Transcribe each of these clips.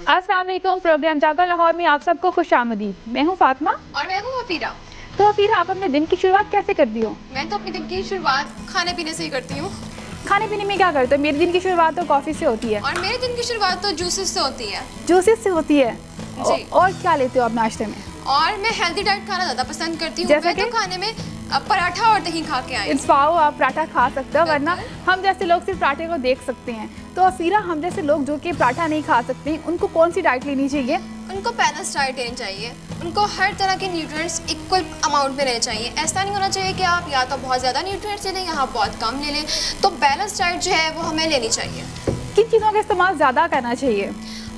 अस्सलाम वालेकुम। प्रोग्राम जागो लाहौर में आप सबको खुशामदीद। मैं हूँ फातिमा और मैं हूँ अफीरा। तो फिर आप अपने दिन की शुरुआत कैसे करती हो? मैं तो अपने दिन की शुरुआत खाने पीने से ही करती हूँ। खाने पीने में क्या करते हो? मेरे दिन की शुरुआत तो कॉफ़ी से होती है। और मेरे दिन की शुरुआत तो जूसेस से होती है। जूसेस से होती है। जी। और क्या लेते हो आप नाश्ते में? और मैं हेल्दी डाइट खाना ज़्यादा पसंद करती हूँ। जैसे मैं तो खाने में पराठा और दही खा के आई हूँ। इट्स पाओ, आप पराठा खा सकते हो, वरना हम जैसे लोग सिर्फ पराठे को देख सकते हैं। तो अफीरा, हम जैसे लोग जो कि पराठा नहीं खा सकते, उनको कौन सी डाइट लेनी चाहिए? उनको बैलेंस डाइट लेनी चाहिए। उनको हर तरह के न्यूट्रिएंट्स इक्वल अमाउंट में लेने चाहिए। ऐसा नहीं होना चाहिए कि आप या तो बहुत ज़्यादा न्यूट्रिएंट्स ले लें या आप बहुत कम ले लें। तो बैलेंस डाइट जो है वो हमें लेनी चाहिए। किन चीज़ों का इस्तेमाल ज़्यादा करना चाहिए?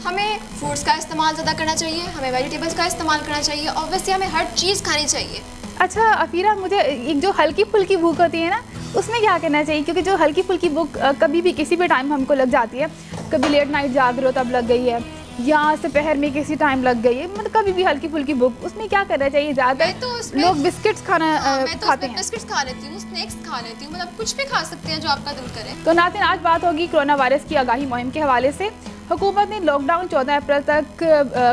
हमें फ्रूट्स का इस्तेमाल ज़्यादा करना चाहिए, हमें वेजिटेबल्स का इस्तेमाल करना चाहिए, ऑब्वियसली हमें हर चीज़ खानी चाहिए। अच्छा अफीरा, मुझे एक जो हल्की फुल्की भूख होती है ना, उसमें क्या करना चाहिए? क्योंकि जो हल्की फुल्की भूख कभी भी किसी भी टाइम हमको लग जाती है। कभी लेट नाइट जाग रहे हो तब लग गई है, या दोपहर में किसी टाइम लग गई है, मतलब कभी भी हल्की फुल्की भूख, उसमें क्या करना चाहिए? ज़्यादा तो लोग बिस्किट्स खाना खाते हैं। बिस्किट्स खा लेती हूँ, स्नैक्स खा लेती हूँ, मतलब कुछ भी खा सकते हैं जो आपका दिल करे। तो नाज़रीन, आज बात होगी कोरोना वायरस की आगाही मुहिम के हवाले से। हुकूमत ने लॉकडाउन 14 अप्रैल तक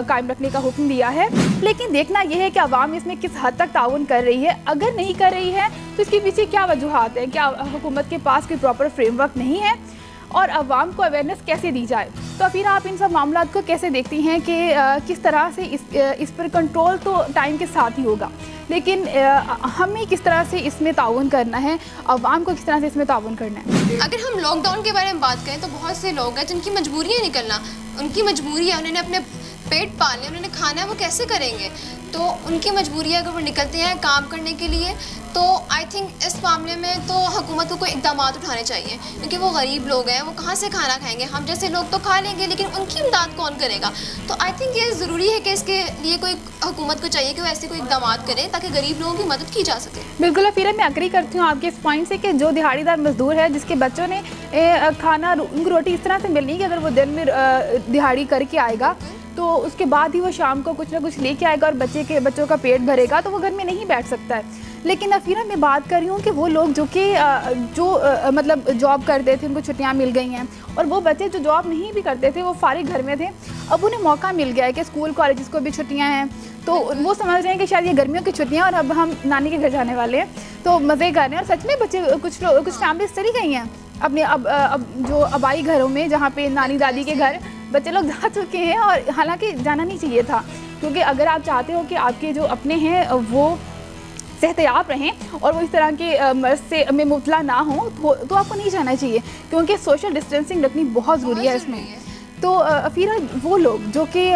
कायम रखने का हुक्म दिया है, लेकिन देखना यह है कि अवाम इसमें किस हद तक ताउन कर रही है। अगर नहीं कर रही है तो इसके पीछे क्या वजूहात हैं? क्या हुकूमत के पास कोई प्रॉपर फ्रेमवर्क नहीं है? और अवाम को अवेयरनेस कैसे दी जाए? तो फिर आप इन सब मामलात को कैसे देखती हैं कि किस तरह से इस पर कंट्रोल तो टाइम के साथ ही होगा, लेकिन हमें किस तरह से इसमें ताउन करना है, अवाम को किस तरह से इसमें ताउन करना है? अगर हम लॉकडाउन के बारे में बात करें तो बहुत से लोग हैं जिनकी मजबूरी है निकलना। उनकी मजबूरी है, उन्होंने अपने पेट पालने, उन्होंने खाना है, वो कैसे करेंगे? तो उनकी मजबूरी है, अगर वो निकलते हैं काम करने के लिए तो आई थिंक इस मामले में तो हुकूमत को कोई इक़दाम उठाने चाहिए, क्योंकि वो गरीब लोग हैं, वो कहाँ से खाना खाएंगे? हम जैसे लोग तो खा लेंगे, लेकिन उनकी इमदाद कौन करेगा? तो आई थिंक ये ज़रूरी है कि इसके लिए कोई हुकूमत को चाहिए कि वो ऐसे कोई इक़दाम करें ताकि गरीब लोगों की मदद की जा सके। बिल्कुल फिर मैं अग्री करती हूँ आपके इस पॉइंट से कि जो दिहाड़ीदार मजदूर है, जिसके बच्चों ने खाना उनको रोटी इस तरह से मिलनी है कि अगर वो दिन में दिहाड़ी करके आएगा तो उसके बाद ही वो शाम को कुछ ना कुछ लेके आएगा और बच्चों का पेट भरेगा, तो वो घर में नहीं बैठ सकता है। लेकिन अफीरा, मैं बात कर रही हूँ कि वो लोग जो कि मतलब जॉब करते थे, उनको छुट्टियाँ मिल गई हैं, और वो बच्चे जो जॉब नहीं भी करते थे, वो फारिग घर में थे, अब उन्हें मौका मिल गया है कि स्कूल कॉलेज को भी छुट्टियाँ हैं, तो वो समझ रहे हैं कि शायद ये गर्मियों की छुट्टियाँ और अब हम नानी के घर जाने वाले हैं, तो मज़े कर रहे हैं। और सच में बच्चे कुछ फैमिलीज चली गई हैं अपने अब जो आबाई घरों में, जहाँ पे नानी दादी के घर बच्चे लोग जा चुके हैं, और हालांकि जाना नहीं चाहिए था, क्योंकि अगर आप चाहते हो कि आपके जो अपने हैं वो सेहतयाब रहें और वो इस तरह के मर्ज से में मुब्तला ना हो, तो आपको नहीं जाना चाहिए, क्योंकि सोशल डिस्टेंसिंग रखनी बहुत ज़रूरी है इसमें। तो अफीरा, वो लोग जो कि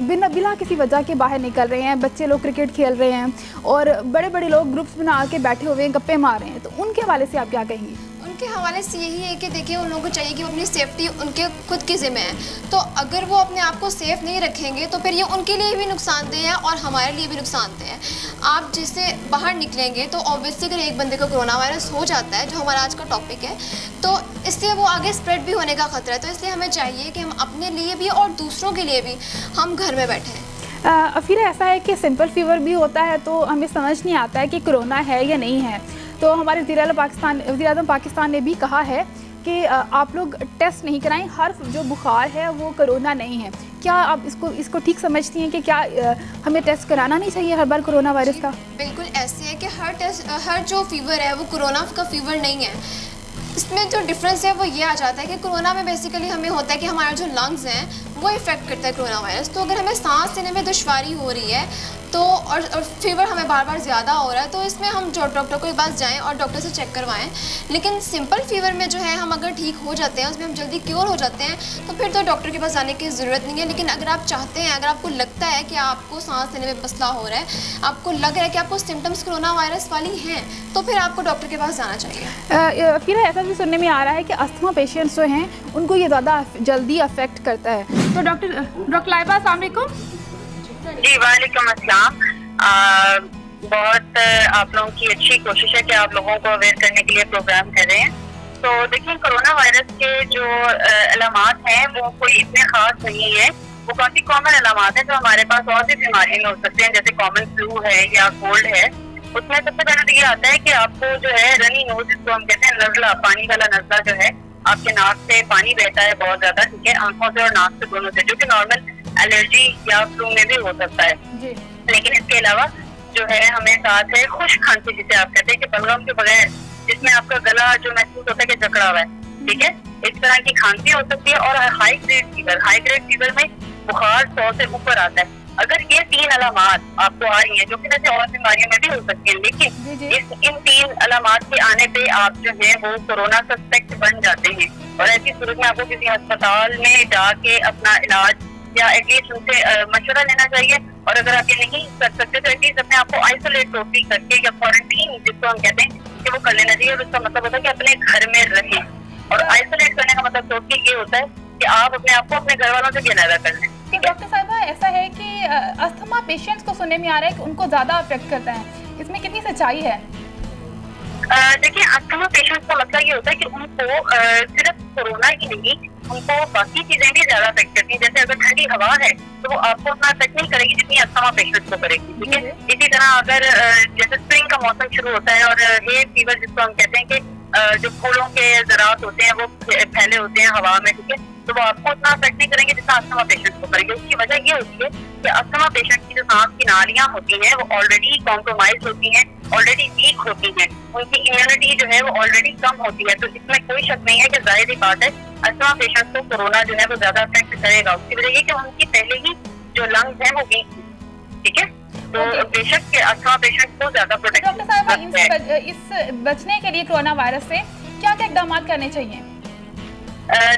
बिला किसी वजह के बाहर निकल रहे हैं, बच्चे लोग क्रिकेट खेल रहे हैं और बड़े बड़े लोग ग्रुप्स बना के बैठे हुए हैं, गप्पे मार रहे हैं, तो उनके हवाले से आप क्या कहेंगी? उनके हवाले से यही है कि देखिए, उन लोगों को चाहिए कि वो अपनी सेफ्टी उनके खुद की ज़िम्मे है। तो अगर वो अपने आप को सेफ़ नहीं रखेंगे तो फिर ये उनके लिए भी नुकसानदेह है और हमारे लिए भी नुकसानदेह है। आप जिससे बाहर निकलेंगे तो ऑब्वियसली अगर एक बंदे को कोरोना वायरस हो जाता है, जो हमारा आज का टॉपिक है, तो इससे वो आगे स्प्रेड भी होने का ख़तरा है। तो इसलिए हमें चाहिए कि हम अपने लिए भी और दूसरों के लिए भी हम घर में बैठें। फिर ऐसा है कि सिंपल फीवर भी होता है, तो हमें समझ नहीं आता है कि कोरोना है या नहीं है। तो हमारे वज़ीर-ए-आज़म पाकिस्तान ने भी कहा है कि आप लोग टेस्ट नहीं कराएं, हर जो बुखार है वो कोरोना नहीं है। क्या आप इसको ठीक समझती हैं कि क्या हमें टेस्ट कराना नहीं चाहिए हर बार कोरोना वायरस का? बिल्कुल ऐसे है कि हर जो फीवर है वो कोरोना का फीवर नहीं है। इसमें जो डिफरेंस है वो ये आ जाता है कि कोरोना में बेसिकली हमें होता है कि हमारे जो लंग्स हैं वो इफ़ेक्ट करता है कोरोना वायरस। तो अगर हमें सांस लेने में दुश्वारी हो रही है तो और फीवर हमें बार बार ज़्यादा हो रहा है, तो इसमें हम जो डॉक्टर के पास जाएं और डॉक्टर से चेक करवाएं। लेकिन सिंपल फीवर में जो है हम अगर ठीक हो जाते हैं, उसमें हम जल्दी क्योर हो जाते हैं, तो फिर तो डॉक्टर के पास जाने की ज़रूरत नहीं है। लेकिन अगर आप चाहते हैं, अगर आपको लगता है कि आपको सांस लेने में मसला हो रहा है, आपको लग रहा है कि आपको सिम्टम्स कोरोना वायरस वाली हैं, तो फिर आपको डॉक्टर के पास जाना चाहिए। फिर ऐसा भी सुनने में आ रहा है कि अस्थमा पेशेंट्स जो हैं उनको ये ज़्यादा जल्दी अफेक्ट करता है। तो डॉक्टर लाइबा, अस्सलाम वालेकुम। जी वालेकुम अस्सलाम। बहुत आप लोगों की अच्छी कोशिश है कि आप लोगों को अवेयर करने के लिए प्रोग्राम कर रहे हैं। तो देखिए, कोरोना वायरस के जो अलामात हैं वो कोई इतने खास नहीं है, वो काफ़ी कॉमन अलामात हैं जो हमारे पास और भी बीमारियों में हो सकते हैं, जैसे कॉमन फ्लू है या कोल्ड है। उसमें सबसे पहले तो ये आता है कि आपको जो है रनी नोज, जिसको हम कहते हैं नज़ला, पानी वाला नज़ला जो है, आपके नाक से पानी बहता है बहुत ज़्यादा, ठीक है, आंखों से और नाक से दोनों से, जो कि नॉर्मल एलर्जी या फ्लू में भी हो सकता है। जी। लेकिन इसके अलावा जो है हमें साथ है खुश्क खांसी, जिसे आप कहते हैं कि बलगम के बगैर, जिसमें आपका गला जो महसूस होता है कि जकड़ा हुआ है, ठीक है, इस तरह की खांसी हो सकती है। और हाई ग्रेड फीवर में बुखार 100 से ऊपर आता है। अगर ये 3 अलामात आपको आ रही है, जो कि जैसे और बीमारियों में भी हो सकती है, लेकिन इन 3 अलामात के आने पे आप जो है वो कोरोना सस्पेक्ट बन जाते हैं, और ऐसी सूरत में आपको किसी अस्पताल में जाके अपना इलाज या एटलीस्ट उनसे मशवरा लेना चाहिए। और अगर आप ये नहीं कर सकते तो एटलीस्ट अपने आपको आइसोलेट टोटली करके या क्वारंटीन, जिसको हम कहते हैं, कि वो कर लेना चाहिए। और उसका मतलब होता है कि अपने घर में रहें। और आइसोलेट करने का मतलब टोटली ये होता है कि आप अपने आप को अपने घर वालों से भी अलग कर लें। डॉक्टर साहिबा, ऐसा है कि अस्थमा पेशेंट्स को सुनने में आ रहा है कि उनको ज्यादा अफेक्ट करता है, इसमें कितनी सच्चाई है? देखिए, अस्थमा पेशेंट्स का मसला ये होता है कि उनको सिर्फ कोरोना ही नहीं, उनको बाकी चीजें भी ज्यादा अफेक्ट करती हैं। जैसे अगर ठंडी हवा है तो वो आपको उतना अफेक्ट नहीं करेगी जितनी अस्थमा पेशेंट्स को करेगी, ठीक है। इसी तरह अगर जैसे स्प्रिंग का मौसम शुरू होता है और हे फीवर, जिसको हम कहते हैं कि जो फूलों के ज़रात होते हैं वो फैले होते हैं हवा में, ठीक है, तो वो आपको उतना अफेक्ट नहीं करेंगे जितना अस्थमा पेशेंट्स को करेंगे। उसकी वजह ये होती है कि अस्थमा पेशेंट की जो सांस की नालियां होती हैं वो ऑलरेडी कॉम्प्रोमाइज होती हैं, ऑलरेडी वीक होती हैं, उनकी इम्यूनिटी जो है वो ऑलरेडी कम होती है। तो इसमें कोई शक नहीं है कि जाहिर ही बात है अस्थमा पेशेंट्स को कोरोना जो है वो ज्यादा अफेक्ट करेगा। उसकी वजह ये कि उनकी पहले ही जो लंग्स हैं वो वीक हैं, ठीक है। तो बेशक के अस्थमा पेशेंट को ज्यादा प्रोटेक्शन। डॉक्टर साहब, इस बचने के लिए कोरोना वायरस से क्या क्या इकदाम करने चाहिए?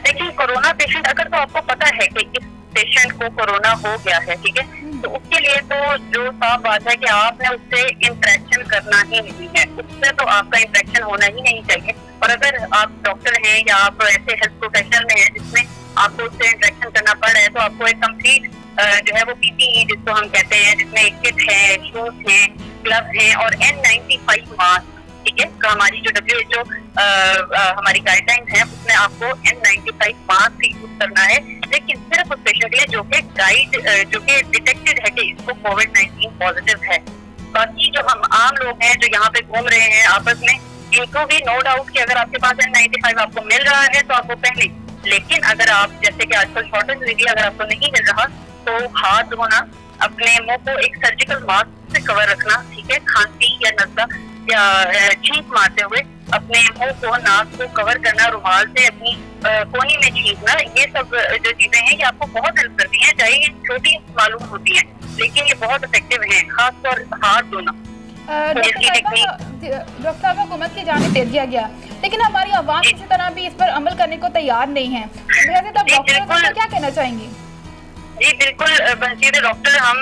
देखिए, कोरोना पेशेंट, अगर तो आपको पता है कि इस पेशेंट को कोरोना हो गया है, ठीक है, तो उसके लिए तो जो साफ बात है कि आपने उससे इंटरेक्शन करना ही नहीं है, उससे तो आपका इंटरेक्शन होना ही नहीं चाहिए। और अगर आप डॉक्टर हैं या आप ऐसे हेल्थ प्रोफेशनल में हैं जिसमें आपको उससे इंटरेक्शन करना पड़ रहा है, तो आपको एक कंप्लीट जो है वो PPE जिसको हम कहते हैं, जिसमें एक किट है, शूज हैं, ग्लव्स हैं और N95 मास्क, ठीक है। तो हमारी जो WHO हमारी गाइडलाइंस है उसमें आपको N95 मास्क यूज करना है, लेकिन सिर्फ उस पेशेंट के लिए जो कि डिटेक्टेड है कि इसको कोविड-19 पॉजिटिव है। बाकी जो हम आम लोग हैं जो यहाँ पे घूम रहे हैं आपस में, इनको भी नो डाउट कि अगर आपके पास N95 आपको मिल रहा है तो आपको पहले, लेकिन अगर आप जैसे कि आजकल शॉर्टेज हुई, अगर आपको नहीं मिल रहा तो हाथ धोना, अपने मुंह को एक सर्जिकल मास्क से कवर रखना, ठीक है, खांसी या नज़ला या छींक मारते हुए अपने मुंह को, नाक को कवर करना, रुमाल से अपनी कोनी में छींकना, ये सब जो चीजें हैं ये आपको बहुत हेल्प करती हैं। चाहे ये छोटी मालूम होती है लेकिन ये बहुत इफेक्टिव है, खासतौर हाथ धोना। डॉक्टर साहब, हुकूमत की जानिब दे दिया गया, लेकिन हमारी आवाम किसी तरह भी इस पर अमल करने को तैयार नहीं है, डॉक्टर को क्या कहना चाहेंगी? जी बिल्कुल बंशीर डॉक्टर, हम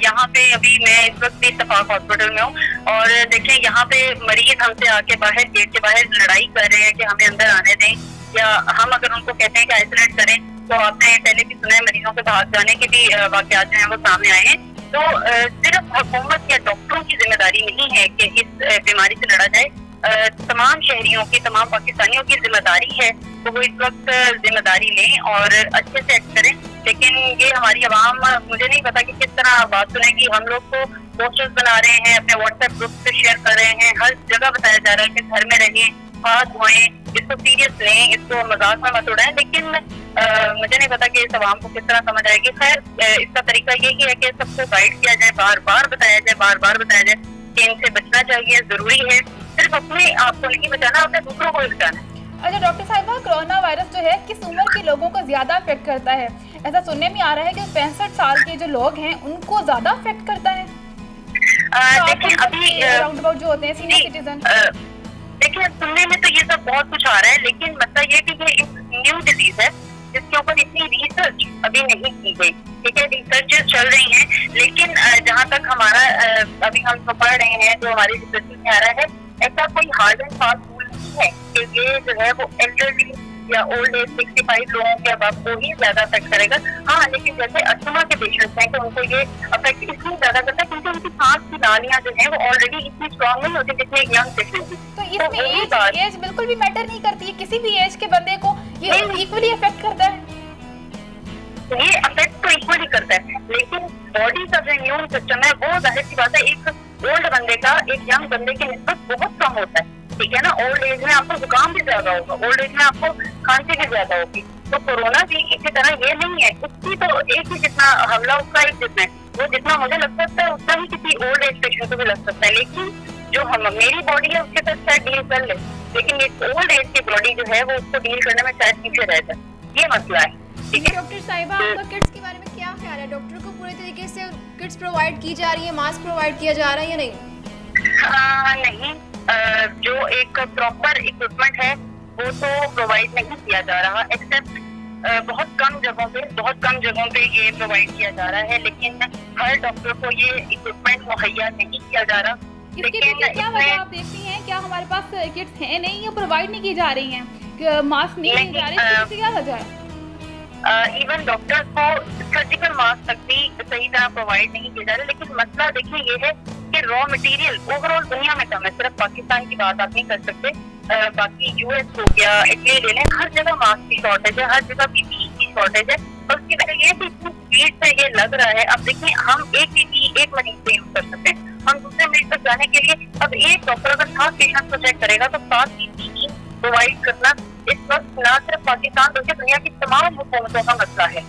यहाँ पे अभी मैं इस वक्त भी इत्तेफाक हॉस्पिटल में हूँ और देखें यहाँ पे मरीज हमसे आके बाहर गेट के बाहर लड़ाई कर रहे हैं कि हमें अंदर आने दें, या हम अगर उनको कहते हैं कि आइसोलेट करें, तो आपने पहले भी सुना है मरीजों के भाग जाने के भी वाकयात जो हैं वो सामने आए हैं। तो सिर्फ हुकूमत या डॉक्टरों की जिम्मेदारी नहीं है कि इस बीमारी से लड़ा जाए, तमाम शहरियों की, तमाम पाकिस्तानियों की जिम्मेदारी है। तो वो इस वक्त जिम्मेदारी लें और अच्छे से एक्ट करें। लेकिन ये हमारी आवाम, मुझे नहीं पता कि किस तरह बात सुनेगी। हम लोग को पोस्टर्स बना रहे हैं, अपने व्हाट्सएप ग्रुप पे शेयर कर रहे हैं, हर जगह बताया जा रहा है कि घर में रहिए, हाथ धोएं, इसको सीरियस लें, इसको मजाक में मत उड़ाएं। लेकिन मुझे नहीं पता कि इस आवाम को किस तरह समझ आएगी। खैर, इसका तरीका यही है कि सबको गाइड किया जाए, बार बार बताया जाए कि इनसे बचना चाहिए, जरूरी है। सिर्फ अपने आप को नहीं बचाना, अपने दूसरों को भी बचाना है। अच्छा डॉक्टर साहिबा, कोरोना वायरस जो है किस उम्र के लोगों को ज्यादा अफेक्ट करता है? ऐसा सुनने में आ रहा है कि 65 साल के जो लोग हैं उनको ज्यादा अफेक्ट करता है। देखिए अभी राउंड अबाउट जो होते हैं सीनियर सिटीजन, देखिए सुनने में तो ये सब बहुत कुछ आ रहा है, लेकिन मतलब ये कि ये एक न्यू डिजीज है जिसके ऊपर इतनी रिसर्च अभी नहीं की गई, ठीक है। रिसर्च चल रही हैं, लेकिन जहाँ तक हमारा अभी हम तो पढ़ रहे हैं, जो हमारी रिसर्च में आ रहा है, ऐसा कोई हार्ड एंड फास्ट रूल नहीं है कि ये जो है वो एल्डरली या ओल्ड एज 65 लोगों के अबाव को ही ज्यादा अफेक्ट करेगा। हाँ, लेकिन जैसे अस्थमा के पेशेंट्स हैं कि उनको ये अफेक्ट इसलिए ज्यादा करता है क्योंकि उनकी सांस की नालियां जो है वो ऑलरेडी इतनी स्ट्रॉन्ग नहीं होती जितने एक यंग पेशेंट की। तो इसमें एज बिल्कुल भी मैटर नहीं करती है, किसी भी एज के बंदे को ये इक्वली अफेक्ट करता है। ये अफेक्ट तो इक्वली करता है, लेकिन बॉडी का जो इम्यून सिस्टम है वो जाहिर सी बात है एक ओल्ड बंदे का एक यंग बंदे की निस्बत बहुत कम होता है, ठीक है ना। ओल्ड एज में आपको जुकाम भी ज्यादा होगा, ओल्ड एज में आपको खांसी भी ज्यादा होगी। तो कोरोना भी इसी तरह ये नहीं है, उसकी तो एक ही जितना हमला उसका एक जितना है, वो जितना मुझे लग सकता है उतना ही किसी ओल्ड एज पेशेंट को भी लग सकता है। लेकिन जो हम मेरी बॉडी है उसके साथ शायद डील कर ले, लेकिन एक ओल्ड एज की बॉडी जो है वो उसको डील करने में शायद पीछे रह जाए, ये मसला है। ठीक है डॉक्टर साहिबा, आपका किट्स के बारे में क्या ख्याल है? डॉक्टर को पूरे तरीके से किट्स प्रोवाइड की जा रही है, मास्क प्रोवाइड किया जा रहा है या नहीं? नहीं, जो एक प्रॉपर इक्विपमेंट है वो तो प्रोवाइड नहीं किया जा रहा, एक्सेप्ट बहुत कम जगहों पे ये प्रोवाइड किया जा रहा है, लेकिन हर डॉक्टर को ये इक्विपमेंट मुहैया नहीं किया जा रहा। इसके पीछे क्या वजह आप देखती हैं? क्या हमारे पास किट्स हैं नहीं या प्रोवाइड नहीं की जा रही हैं, मास्क नहीं दिए जा रहे, इसकी क्या वजह है? इवन डॉक्टर्स को सर्जिकल मास्क तक भी सही तरह प्रोवाइड नहीं किए जा रहे। लेकिन मसला देखिए ये है कि रॉ मटेरियल ओवरऑल दुनिया में कम है, सिर्फ पाकिस्तान की बात आप नहीं कर सकते, बाकी यूएस हो गया, इटली ले लें, हर जगह मास्क की शॉर्टेज है, हर जगह पीपीई की शॉर्टेज है। और उसकी वजह ये कि इतनी स्पीड से ये लग रहा है। अब देखिए हम एक पीपीई एक मरीज से यूज कर सकते हैं, हम दूसरे मरीज तक जाने के लिए अब एक डॉक्टर अगर 7 पेशेंट को चेक करेगा तो 7 पीपीई प्रोवाइड करना इस वक्त न सिर्फ पाकिस्तान बल्कि दुनिया की तमाम हुकूमतों का मसला है।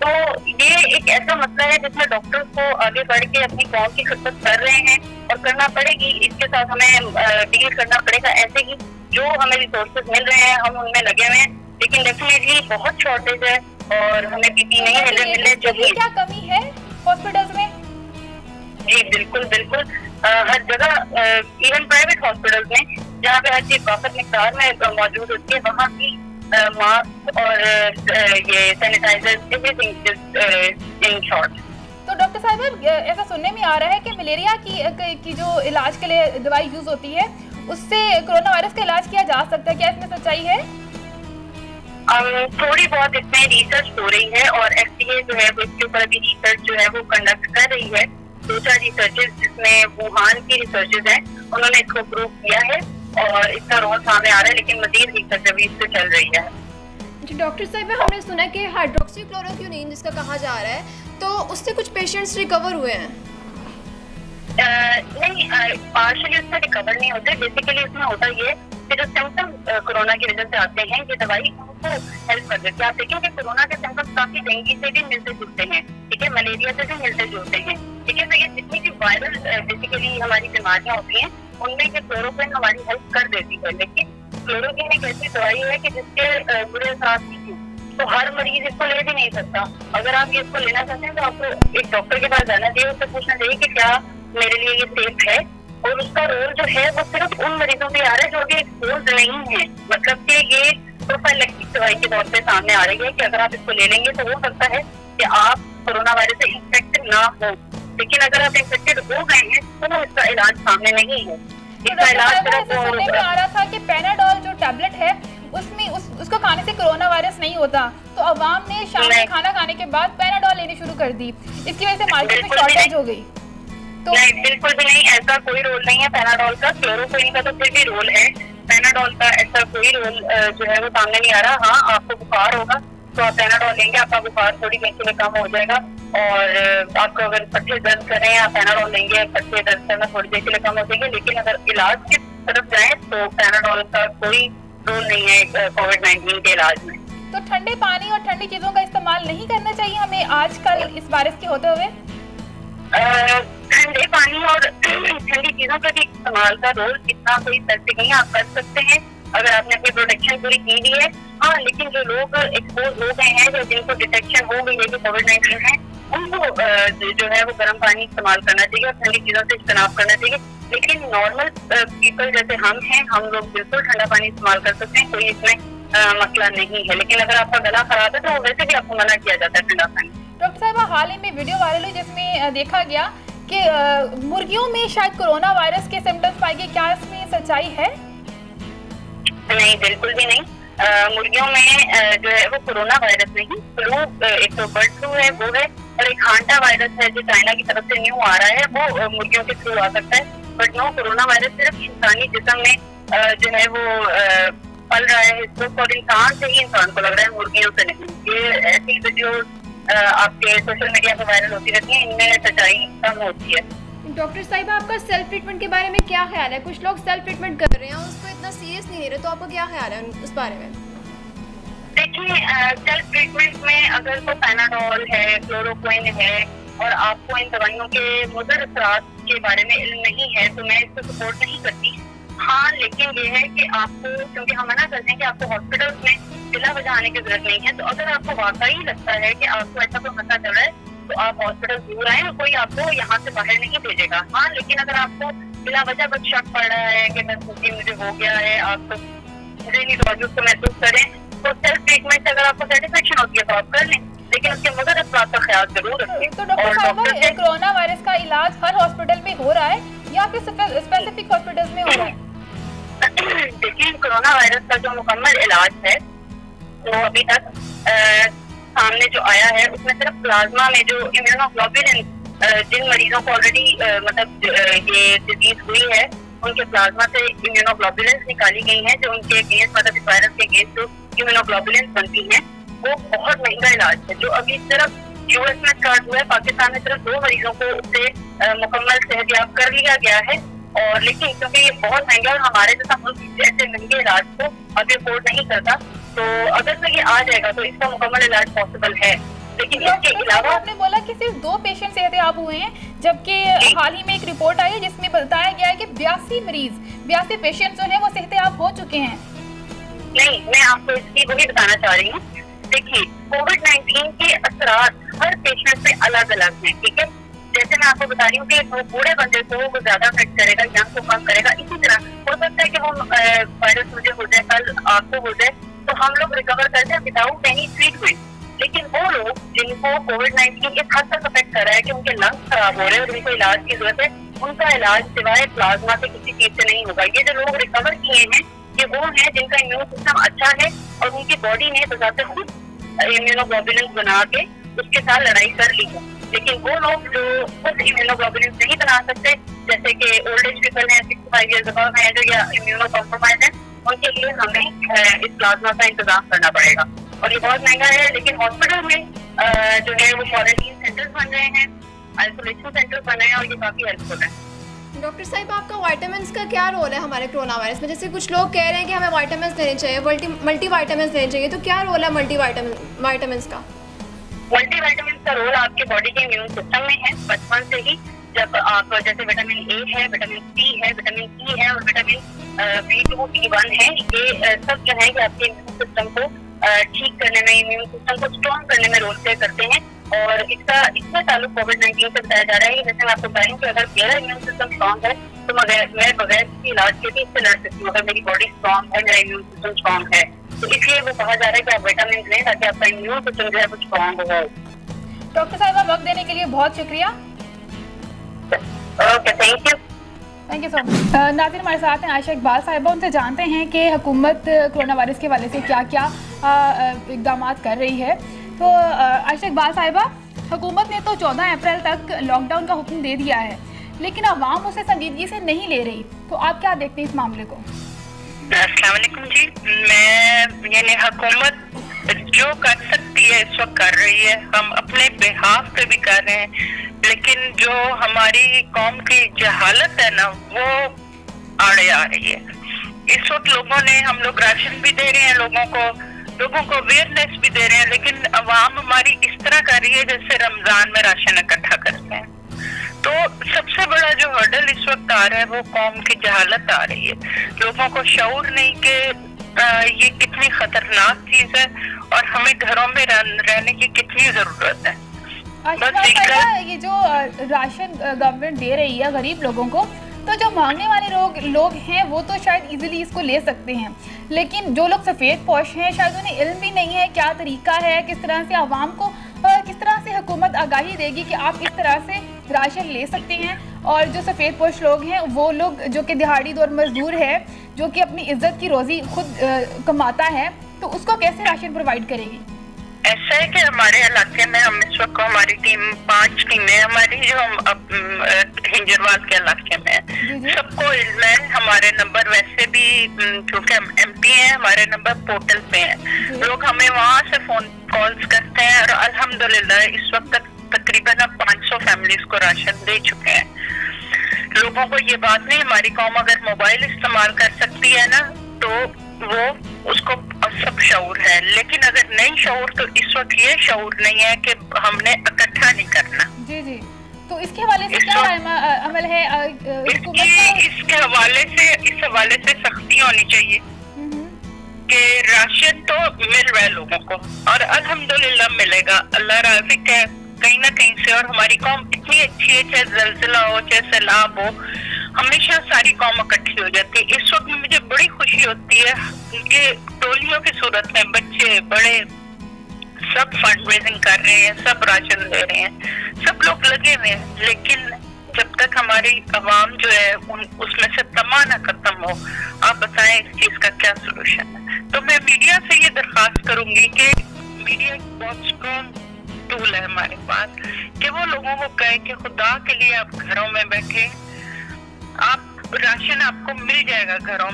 तो ये एक ऐसा मसला है जिसमें डॉक्टर्स को आगे बढ़ के अपनी कौम की खिदमत कर रहे हैं और करना पड़ेगी, इसके साथ हमें डील करना पड़ेगा। ऐसे ही जो हमें रिसोर्सेज मिल रहे हैं हम उनमें लगे हुए हैं, लेकिन डेफिनेटली बहुत शॉर्टेज है और हमें पीपी नहीं मिलने चाहिए। क्या कमी है हॉस्पिटल्स में? जी बिल्कुल, हर जगह इवन प्राइवेट हॉस्पिटल्स में जहाँ पे हर चीज वाक़त मिक़दार में मौजूद होती है, वहाँ की मास्क और ये सैनिटाइजर एवरीथिंग इन शॉर्ट। तो डॉक्टर साहिब, ऐसा सुनने में आ रहा है कि मलेरिया की जो इलाज के लिए दवाई यूज होती है उससे कोरोना वायरस का इलाज किया जा सकता है, क्या इसमें सच्चाई है? थोड़ी बहुत इसमें रिसर्च हो रही है और एफडीए जो है वो इसके ऊपर अभी रिसर्च जो है वो कंडक्ट कर रही है। 2-4 रिसर्चेस जिसमें वुहान की रिसर्चेस हैं उन्होंने इसको प्रूव किया है और इसका रोल सामने आ रहा है, लेकिन मजीद रिसर्च अभी इस पे चल रही है। डॉक्टर साहिब, हमने सुना कि हाइड्रोक्सीक्लोरोक्विनीन जिसका कहा जा रहा है, तो उससे कुछ पेशेंट्स रिकवर हुए हैं? नहीं, पार्शली उससे रिकवर नहीं होते। बेसिकली इसमें होता ये कि जो सिम्टम कोरोना की वजह से आते हैं ये दवाई उनको हेल्प कर देती है। आप देखें कि कोरोना के सिम्टम्स काफी डेंगू से भी मिलते जुलते हैं, ठीक है, मलेरिया से भी मिलते जुलते हैं, ठीक है। तो ये जितनी भी वायरल बेसिकली हमारी बीमारियां होती हैं उनमें ये क्लोरोक्विन हमारी हेल्प कर देती है। लेकिन क्लोरोक्विन एक ऐसी दवाई है कि जिसके बुरे असर नहीं है, तो हर मरीज इसको ले भी नहीं सकता। अगर आप ये इसको लेना चाहते हैं तो आपको एक डॉक्टर के पास जाना चाहिए, उससे पूछना चाहिए कि क्या मेरे लिए ये सेफ है। और उसका रोल जो है वो सिर्फ उन मरीजों पे आ रहा है जो अभी एक्सपोज नहीं है, मतलब कि ये प्रोफाइलैक्टिक दवाई के तौर पे सामने आ रही है कि अगर आप इसको ले लेंगे तो हो सकता है कि आप कोरोना वायरस से इन्फेक्टेड ना हो। लेकिन अगर आप इन्फेक्टेड हो गए हैं तो इसका इलाज सामने नहीं है। इसका इलाज सिर्फ सुनने में आ रहा था कि पैनाडोल जो टैबलेट है उसमें उसको खाने से कोरोना वायरस नहीं होता, तो अवाम ने शाम में खाना खाने के बाद पैनाडोल लेनी शुरू कर दी, इसकी वजह से मार्केट में शॉर्टेज हो गई। तो नहीं, बिल्कुल भी नहीं, ऐसा कोई रोल नहीं है पैनाडोल का। क्लोरोक्विन का तो फिर भी रोल है, पैनाडोल का ऐसा कोई रोल जो है वो सामने नहीं आ रहा। हाँ, आपको बुखार होगा तो आप पैनाडोल लेंगे, आपका बुखार थोड़ी देर के लिए कम हो जाएगा। और आपको अगर पट्टे दर्द कर रहे हैं आप पैनाडोल लेंगे, पट्टे दर्द करना थोड़ी देर के लिए कम हो जाएंगे। लेकिन अगर इलाज की तरफ जाए तो पैनाडोल का कोई रोल नहीं है कोविड-19 के इलाज में। तो ठंडे पानी और ठंडी चीजों का इस्तेमाल नहीं करना चाहिए हमें आजकल इस वायरस के होते हुए? ठंडे पानी और ठंडी चीजों का भी इस्तेमाल का रोल इतना कोई स्पेसिफिक नहीं, आप कर सकते हैं अगर आपने अपनी प्रोटेक्शन पूरी की दी है। हाँ, लेकिन जो लोग एक्सपोज हो गए हैं, जो जिनको डिटेक्शन हो गई है कि कोविड-19 है, उनको जो है वो गर्म पानी इस्तेमाल करना चाहिए और ठंडी चीजों से इज्तनाब करना चाहिए। लेकिन नॉर्मल पीपल जैसे हम हैं, हम लोग बिल्कुल ठंडा पानी इस्तेमाल कर सकते हैं, कोई इसमें मसला नहीं है। लेकिन अगर आपका गला खराब है तो वैसे भी आपको मना किया जाता है ठंडा पानी। डॉक्टर साहिबा, हाल ही में वीडियो वायरल हुई जिसमें देखा गया कि मुर्गियों में शायद कोरोना वायरस के सिम्टम्स पाए गए, क्या इसमें सच्चाई है? नहीं, बिल्कुल भी नहीं। मुर्गियों में जो है वो कोरोना वायरस नहीं, फ्लू, एक तो बर्ड फ्लू है वो है, और एक हांटा वायरस है जो चाइना की तरफ से न्यू आ रहा है, वो मुर्गियों के थ्रू आ सकता है। बट नो, कोरोना वायरस सिर्फ इंसानी जिस्म में जो है वो पल रहा है इस वक्त, और इंसान से ही इंसान को लग रहा है, मुर्गियों से नहीं। ये ऐसी वीडियो आपके सोशल मीडिया पर वायरल होती रहती है, इनमें सच्चाई कम होती है। डॉक्टर साहिबा, आपका सेल्फ ट्रीटमेंट के बारे में क्या ख्याल है? कुछ लोग सेल्फ ट्रीटमेंट कर रहे हैं और उसको इतना सीरियस नहीं ले रहे, तो आपका क्या ख्याल है उस बारे में? देखिए सेल्फ ट्रीटमेंट में अगर तो पैनाडोल है, क्लोरोक्विन है और आपको इन दवाइयों के मुज़र असरात के बारे में इल्म नहीं है तो मैं इसको सपोर्ट नहीं करती। हाँ, लेकिन ये है कि आपको, क्योंकि हम मना करते हैं कि आपको हॉस्पिटल में बिला वजह आने की जरूरत नहीं है, तो अगर आपको वाकई लगता है कि आपको ऐसा कोई मसला चल रहा है तो आप हॉस्पिटल जरूर आए, कोई आपको यहाँ से बाहर नहीं भेजेगा। हाँ, लेकिन अगर आपको बिला वजह कुछ शक पड़ रहा है कि बस मुझे हो गया है, आप तो महसूस करें, तो सेल्फ ट्रीटमेंट से अगर आपको सेटिस्फेक्शन होती है तो आप कर लें, लेकिन उसके मगर असरात का ख्याल जरूर रखें। तो डॉक्टर साहब, कोरोना वायरस का इलाज हर हॉस्पिटल में हो रहा है या फिर स्पेसिफिक हॉस्पिटल्स में हो रहा है? देखिए, कोरोना वायरस का जो मुकम्मल इलाज है वो अभी तक सामने जो आया है उसमें सिर्फ प्लाज्मा में जो इम्यूनोग्लोबुलिन जिन मरीजों को ऑलरेडी मतलब ये डिजीज हुई है उनके प्लाज्मा से इम्यूनोग्लोबुलिन निकाली गई हैं, जो उनके अगेंस्ट मतलब इस वायरस के अगेंस्ट जो इम्यूनोग्लोबुलिन बनती हैं, वो बहुत महंगा इलाज है जो अभी सिर्फ यूएस में स्टार्ट हुआ है। पाकिस्तान में सिर्फ 2 मरीजों को उससे मुकम्मल सेहतयाब कर लिया गया है, और लेकिन क्योंकि ये बहुत महंगा और हमारे जैसा मुल्क ऐसे महंगे इलाज को अभी अफोर्ड नहीं करता, तो अगर से ये आ जाएगा तो इसका मुकम्मल इलाज पॉसिबल है। लेकिन इसके अलावा आपने बोला कि सिर्फ 2 पेशेंट सेहतयाब हुए हैं, जबकि हाल ही में एक रिपोर्ट आई है जिसमें बताया गया है कि 82 पेशेंट जो है वो सेहतयाब हो चुके हैं। नहीं, मैं आपको इसकी वही बताना चाह रही हूँ। देखिए, कोविड-19 के असरात हर पेशेंट पे अलग अलग हैं, ठीक है। जैसे मैं आपको बता रही हूँ कि वो बूढ़े बंदे को वो ज्यादा अफेक्ट करेगा, यंग को कम करेगा, इसी तरह हो सकता है कि वो वायरस मुझे हो जाए, कल आपको हो जाए, तो हम लोग रिकवर करते हैं विदाउट एनी ट्रीटमेंट। लेकिन वो लोग जिनको कोविड-19 इस हद तक अफेक्ट कर रहा है कि उनके लंग्स खराब हो रहे हैं और उनको इलाज की जरूरत है, उनका इलाज सिवाय प्लाज्मा से किसी चीज से नहीं होगा। ये जो लोग रिकवर किए हैं ये वो हैं जिनका इम्यून सिस्टम अच्छा है और उनकी बॉडी ने बजाते खुद इम्यूनोग्लोबुलिन बना के उसके साथ लड़ाई कर ली है। लेकिन वो लोग जो खुद इम्यूनोग्लोबुलिन नहीं बना सकते, जैसे कि ओल्ड एज पीपल हैं, 65 ईयर्स अबव हैं, जो या इम्यूनो कॉम्प्रोमाइज है, उनके लिए हमें इस प्लाज्मा का इंतजाम करना पड़ेगा और ये बहुत महंगा है। लेकिन हॉस्पिटल में जो है वो क्वारंटीन सेंटर्स बन रहे हैं, आइसोलेशन सेंटर्स बन रहे हैं और ये काफी हेल्पफुल है। डॉक्टर साहिब, आपका वाइटामिन्स का क्या रोल है हमारे कोरोना वायरस में? जैसे कुछ लोग कह रहे हैं कि हमें वाइटामिन्स लेने चाहिए, मल्टी वाइटामिन्स लेने चाहिए, तो क्या रोल है मल्टी वाइटामिन्स का? मल्टी वाइटामिन का रोल आपके बॉडी के इम्यून सिस्टम में है बचपन से ही। जब आप जैसे विटामिन ए है, विटामिन सी है, विटामिन ई है और विटामिन B2, B1 है, ये सब जो है कि आपके इम्यून सिस्टम को ठीक करने में, इम्यून सिस्टम को स्ट्रॉन्ग करने में रोल प्ले करते हैं। और इसका ताल्लुक कोविड-19 से बताया जा रहा है। जैसे मैं आपको बता रही हूँ कि अगर मेरा इम्यून सिस्टम स्ट्रॉन्ग है तो मैं बगैर किसी इलाज के भी इससे लड़ सकती हूँ। अगर मेरी बॉडी स्ट्रॉन्ग है, मेरा इम्यून सिस्टम स्ट्रॉन्ग है, तो इसलिए वो कहा जा रहा है कि आप विटामिन लें ताकि आपका इम्यून सिस्टम जो है वो स्ट्रॉन्ग हो। डॉक्टर साहिबा, वक्त देने के लिए बहुत शुक्रिया। Okay, thank you so much. नाज़रीन, हमारे साथ हैं आयशा इकबाल साहिबा। उनसे जानते हैं कि हुकूमत कोरोना वायरस के हवाले से क्या क्या इक़दाम कर रही है। तो आयशा इकबाल साहिबा, हुकूमत ने तो 14 अप्रैल तक लॉकडाउन का हुक्म दे दिया है, लेकिन अवाम उसे संजीदगी से नहीं ले रही, तो आप क्या देखते हैं इस मामले को? अस्सलाम वालेकुम जी, मैं यानी हुकूमत जो कर सकती है इस वक्त कर रही है, हम अपने बिहाफ पे भी कर रहे हैं, लेकिन जो हमारी कौम की जहालत है ना वो आड़े आ रही है। इस वक्त हम लोग राशन भी दे रहे हैं लोगों को अवेयरनेस भी दे रहे हैं, लेकिन अवाम हमारी इस तरह कर रही है जैसे रमजान में राशन इकट्ठा करते हैं। तो सबसे बड़ा जो हर्डल इस वक्त आ रहा है वो कौम की जहालत आ रही है। लोगों को शऊर नहीं कि ये कितनी खतरनाक चीज है और हमें घरों में रहने की कितनी जरूरत है। ये जो राशन गवर्नमेंट दे रही है गरीब लोगों को, तो जो मांगने वाले लोग हैं वो तो शायद इजीली इसको ले सकते हैं, लेकिन जो लोग सफ़ेद पोश हैं शायद उन्हें इल्म भी नहीं है क्या तरीका है, किस तरह से आवाम को किस तरह से हुकूमत आगाही देगी कि आप इस तरह से राशन ले सकते हैं। और जो सफ़ेद पोश लोग हैं वो लोग जो कि दिहाड़ी दौर मजदूर है, जो कि अपनी इज्जत की रोज़ी खुद कमाता है, तो उसको कैसे राशन प्रोवाइड करेगी? ऐसा है कि हमारे इलाके में हम इस वक्त हमारी टीम 5 टीमें हमारी जो हम हिंजरवाल के इलाके में सबको इल्म है। हमारे नंबर वैसे भी क्योंकि हम MP हैं, हमारे नंबर पोर्टल पे हैं, लोग हमें वहाँ से फोन कॉल्स करते हैं और अल्हम्दुलिल्लाह इस वक्त तक तकरीबन 500 फैमिलीज को राशन दे चुके हैं। लोगों को ये बात नहीं, हमारी कौम अगर मोबाइल इस्तेमाल कर सकती है ना तो वो उसको सब शऊर है, लेकिन अगर नहीं शऊर तो इस वक्त ये शऊर नहीं है कि हमने इकट्ठा नहीं करना। जी जी, तो इसके हवाले से क्या अमल है? इसके हवाले से सख्ती होनी चाहिए कि राशन तो मिल रहा है लोगों को और अल्हम्दुलिल्लाह मिलेगा, अल्लाह राज़िक है कहीं ना कहीं से। और हमारी कौम इतनी अच्छी है, चाहे ज़लज़ला हो चाहे सैलाब हो, हमेशा सारी कौम इकट्ठी हो जाती है। इस वक्त मुझे बड़ी खुशी होती है कि टोलियों की सूरत में बच्चे बड़े सब फंड रेजिंग कर रहे हैं, सब राशन दे रहे हैं, सब लोग लगे हुए हैं। लेकिन जब तक हमारी आवाम जो है उसमें से तमाना खत्म हो, आप बताएं इस चीज का क्या सोल्यूशन है? तो मैं मीडिया से ये दरख्वास्त करूंगी कि मीडिया एक बहुत स्ट्रॉन्ग टूल है हमारे पास कि वो लोगों को कहे कि खुदा के लिए आप घरों में बैठे, आप राशन आपको मिल जाएगा, घरों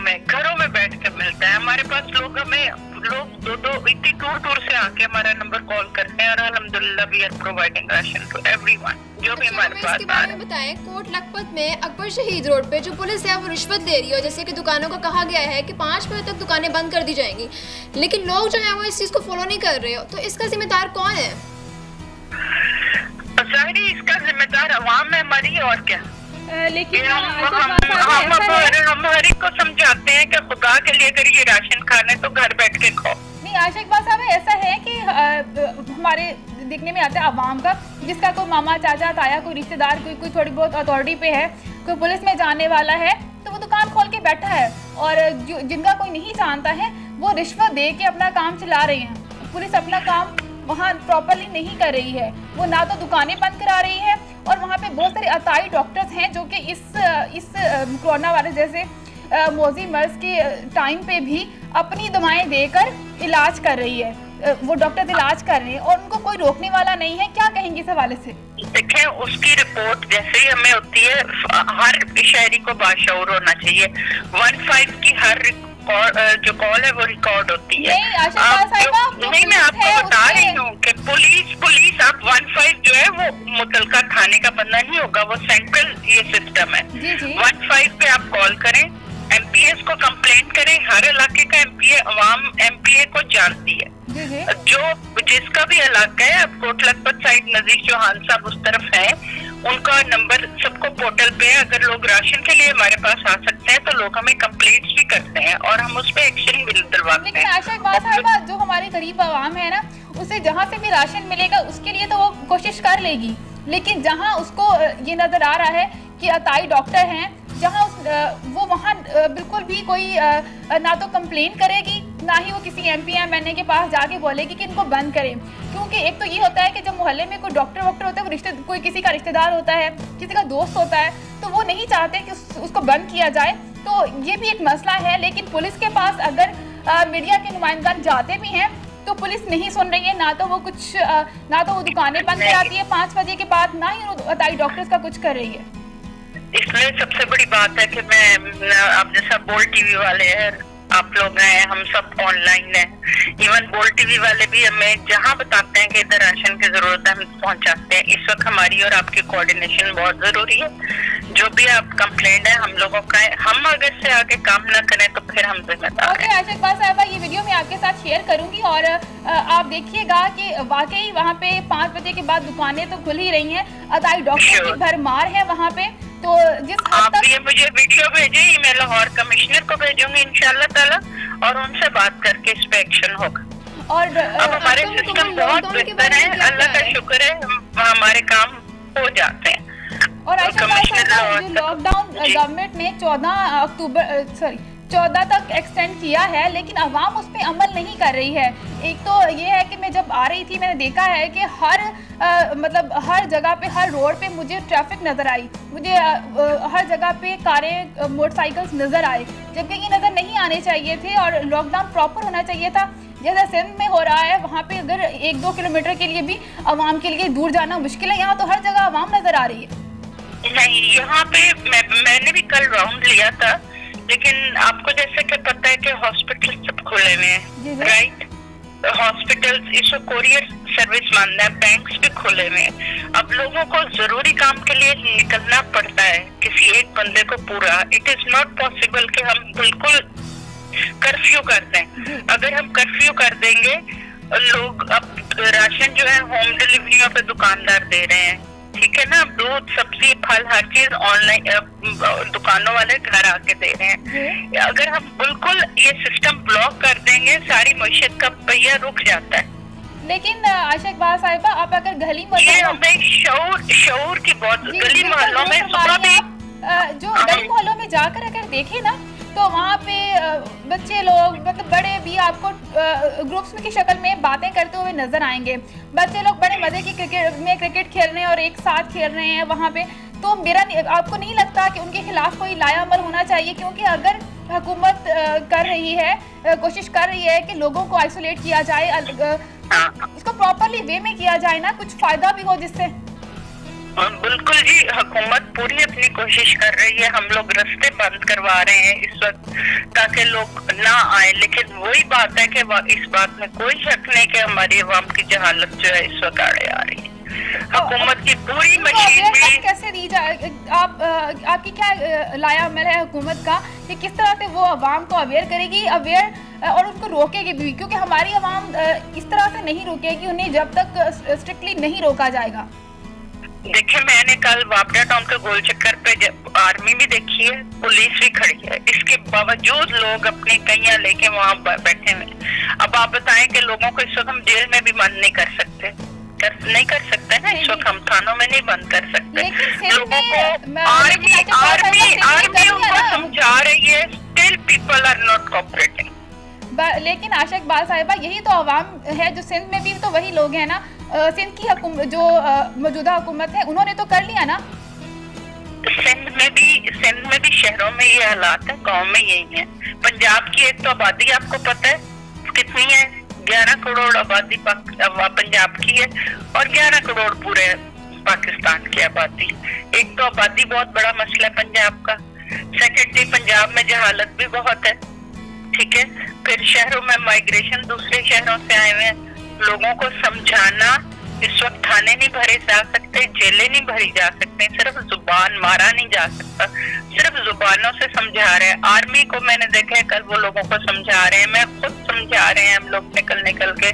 में बैठ के मिलता है। हमारे पास लोग दो इतनी दूर से आके हमारा नंबर कॉल करते हैं और अल्हम्दुलिल्लाह we are providing ration to everyone जो भी हमारे पास। इसके बारे में बताएं, कोट लखपत में अकबर शहीद रोड पे जो पुलिस है वो रिश्वत ले रही है, जैसे कि दुकानों को कहा गया है कि 5 बजे तक दुकानें बंद कर दी जाएंगी, लेकिन लोग जो है वो इस चीज को फॉलो नहीं कर रहे हो, तो इसका जिम्मेदार कौन है? जाहिर इसका जिम्मेदार अवाम है हमारी, और क्या। लेकिन हम हर एक को समझाते हैं कि खुदा के लिए अगर ये राशन खाना है तो घर बैठ के खाओ। नहीं आशा इकबाल साहब, ऐसा है कि हमारे देखने में आता है अवाम का जिसका कोई मामा चाचा ताया कोई रिश्तेदार कोई थोड़ी बहुत अथॉरिटी पे है, कोई पुलिस में जाने वाला है, तो वो दुकान खोल के बैठा है, और जिनका कोई नहीं जानता है वो रिश्वत दे के अपना काम चला रहे हैं। पुलिस अपना काम वहाँ प्रॉपरली नहीं कर रही है, वो ना तो दुकानें बंद करा रही है, और वहाँ पे बहुत सारे अताई डॉक्टर्स हैं जो कि इस कोरोना वायरस जैसे मौजी मर्ज के टाइम पे भी अपनी दवाएं देकर इलाज कर रही है। वो डॉक्टर इलाज कर रहे हैं और उनको कोई रोकने वाला नहीं है। क्या कहेंगे इस हवाले से? देखें, उसकी रिपोर्ट जैसे ही हमें होती है, हर शहरी को बाशऊर होना चाहिए। 15 की हर जो कॉल है वो रिकॉर्ड होती है। नहीं, मैं आपको बता रही हूँ कि पुलिस आप 15 जो है वो मुतलका थाने का बंदा नहीं होगा, वो सेंट्रल ये सिस्टम है। 15 पे आप कॉल करें, MPS को कंप्लेंट करें। हर इलाके का MPA अवाम MPA को जानती है, जो जिसका भी इलाका है। अब कोट लखपत साइड नजीर चौहान साहब उस तरफ है, उनका नंबर सबको पोर्टल पे है। अगर लोग राशन के लिए हमारे पास आ सकते हैं तो लोग हमें कंप्लेंट्स भी करते हैं और हम उस पर एक्शन भी दिलवाते हैं। लेकिन आशा इकबाल साहिबा, जो हमारी गरीब आवाम है ना, उसे जहाँ से भी राशन मिलेगा उसके लिए तो वो कोशिश कर लेगी, लेकिन जहाँ उसको ये नजर आ रहा है कि अताई डॉक्टर हैं, जहाँ वो वहाँ बिल्कुल भी कोई ना तो कंप्लेन करेगी, ना ही वो किसी MP MNA के पास जाके बोलेगी कि इनको बंद करें। क्योंकि एक तो ये होता है कि जब मोहल्ले में कोई डॉक्टर वॉक्टर होता है, वो कोई किसी का रिश्तेदार होता है, किसी का दोस्त होता है, तो वो नहीं चाहते कि उसको बंद किया जाए। तो ये भी एक मसला है। लेकिन पुलिस के पास अगर मीडिया के नुमाइंदगान जाते भी हैं तो पुलिस नहीं सुन रही है, ना तो वो दुकानें बंद कराती है 5 बजे के बाद, ना ही अताई डॉक्टर्स का कुछ कर रही है। इसलिए सबसे बड़ी बात है कि मैं आप जैसा बोल TV वाले हैं, आप लोग हैं, हम सब ऑनलाइन हैं। इवन बोल TV वाले भी हमें जहाँ बताते हैं कि इधर राशन की जरूरत है, हम पहुँचाते हैं। इस वक्त हमारी और आपकी कोऑर्डिनेशन बहुत जरूरी है। जो भी आप कंप्लेंट है हम लोगों का है, हम अगर से आगे काम ना करें तो फिर हम जिम्मेदार हैं। आशा इकबाल साहिबा, ये वीडियो मैं आपके साथ शेयर करूंगी और आप देखिएगा कि वाकई वहाँ पे 5 बजे के बाद दुकानें तो खुल ही रही हैं, अताई डॉक्टर की भरमार है वहाँ पे। तो जिस आप ये मुझे वीडियो भेजिए, मैं लाहौर कमिश्नर को भेजूंगी इंशाल्लाह ताला, और उनसे बात करके इस पे एक्शन होगा। और अब हमारे सिस्टम बहुत बेहतर है, अल्लाह का शुक्र है, हमारे काम हो जाते हैं। और लॉकडाउन गवर्नमेंट ने 14 तक एक्सटेंड किया है, लेकिन अवाम उस पर अमल नहीं कर रही है। एक तो ये है कि मैं जब आ रही थी मैंने देखा है कि हर जगह पे, हर रोड पे मुझे ट्रैफिक नज़र आई, मुझे हर जगह पे कारें मोटरसाइकिल्स नज़र आए, जबकि ये नज़र नहीं आने चाहिए थे और लॉकडाउन प्रॉपर होना चाहिए था। जैसा सिंध में हो रहा है, वहाँ पे अगर 1-2 किलोमीटर के लिए भी अवाम के लिए दूर जाना मुश्किल है, यहाँ तो हर जगह अवाम नज़र आ रही है। नहीं, यहाँ पे मैंने भी कल राउंड लिया था, लेकिन आपको जैसे कि पता है कि हॉस्पिटल सब खुले हुए हैं, राइट? हॉस्पिटल्स, इसको कोरियर सर्विस बंद है, बैंक्स भी खुले हुए हैं। अब लोगों को जरूरी काम के लिए निकलना पड़ता है, किसी एक बंदे को पूरा। इट इज नॉट पॉसिबल कि हम बिल्कुल कर्फ्यू कर दें। अगर हम कर्फ्यू कर देंगे, लोग अब राशन जो है होम डिलीवरियों पे दुकानदार दे रहे हैं, ठीक है ना, दूध सब्जी फल हर चीज ऑनलाइन दुकानों वाले घर आके दे रहे हैं। अगर हम बिल्कुल ये सिस्टम ब्लॉक कर देंगे, सारी मईशत का पहिया रुक जाता है। लेकिन आशा इकबाल साहिबा, आप अगर गली शऊर की बहुत गली मोहल्लों में सुबह भी जो गली मोहल्लों में जाकर अगर देखे ना, तो वहाँ पे बच्चे लोग मतलब बड़े भी आपको ग्रुप्स में की शक्ल में बातें करते हुए नजर आएंगे। बच्चे लोग बड़े मजे की क्रिकेट खेल रहे हैं और एक साथ खेल रहे हैं वहाँ पे। तो मेरा आपको नहीं लगता कि उनके खिलाफ कोई लायामल होना चाहिए? क्योंकि अगर हुकूमत कर रही है, कोशिश कर रही है कि लोगों को आइसोलेट किया जाए, इसको प्रॉपरली वे में किया जाए ना, कुछ फायदा भी हो जिससे। बिल्कुल जी, हुकूमत पूरी अपनी कोशिश कर रही है। हम लोग रास्ते बंद करवा रहे हैं इस वक्त ताकि लोग ना आए, लेकिन वही बात है कि इस बात में कोई शक नहीं कि हमारी अवाम की जहालत जो है इस वक्त आड़े आ रही है। हुकूमत की पूरी मशीन में कैसे दी जाए? आपकी क्या लायामल है हुकूमत का कि किस तरह से वो अवाम को अवेयर करेगी, और उनको रोकेगी भी? क्योंकि हमारी अवाम इस तरह से नहीं रोकेगी उन्हें जब तक स्ट्रिक्टली नहीं रोका जाएगा। देखिए, मैंने कल वापडा टाउन के गोल चक्कर पे आर्मी भी देखी है, पुलिस भी खड़ी है, इसके बावजूद लोग अपनी कैया लेके वहाँ बैठे हुए। अब आप बताएं कि लोगों को इस वक्त हम जेल में भी बंद नहीं कर सकते, नहीं कर सकते ना, इस वक्त हम थानों में नहीं बंद कर सकते। लोगों को आर्मी उनको समझा रही है, still people are not cooperating. लेकिन आशा इकबाल साहिबा, यही तो अवाम है जो सिंध में भी तो वही लोग हैं ना। सिंध की जो मौजूदा हुकूमत है उन्होंने तो कर लिया ना। सिंध में भी शहरों में ये हालात है, गांव में यही है। पंजाब की एक तो आबादी आपको पता है कितनी है, 11 करोड़ आबादी पंजाब की है और 11 करोड़ पूरे पाकिस्तान की आबादी। एक तो आबादी बहुत बड़ा मसला है पंजाब का। सेकेंडली, पंजाब में जहालत भी बहुत है, ठीक है। फिर शहरों में माइग्रेशन दूसरे शहरों से आए हुए हैं। लोगों को समझाना, इस वक्त थाने नहीं भरे जा सकते, जेलें नहीं भरी जा सकते, सिर्फ जुबान मारा नहीं जा सकता, सिर्फ जुबानों से समझा रहे हैं। आर्मी को मैंने देखा है कल, वो लोगों को समझा रहे हैं, मैं खुद समझा रहे हैं। हम लोग निकल के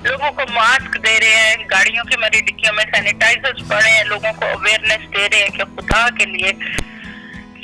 लोगों को मास्क दे रहे हैं, गाड़ियों की मेरी डिक्कियों में सैनिटाइजर्स पड़े हैं, लोगों को अवेयरनेस दे रहे हैं कि खुदा के लिए।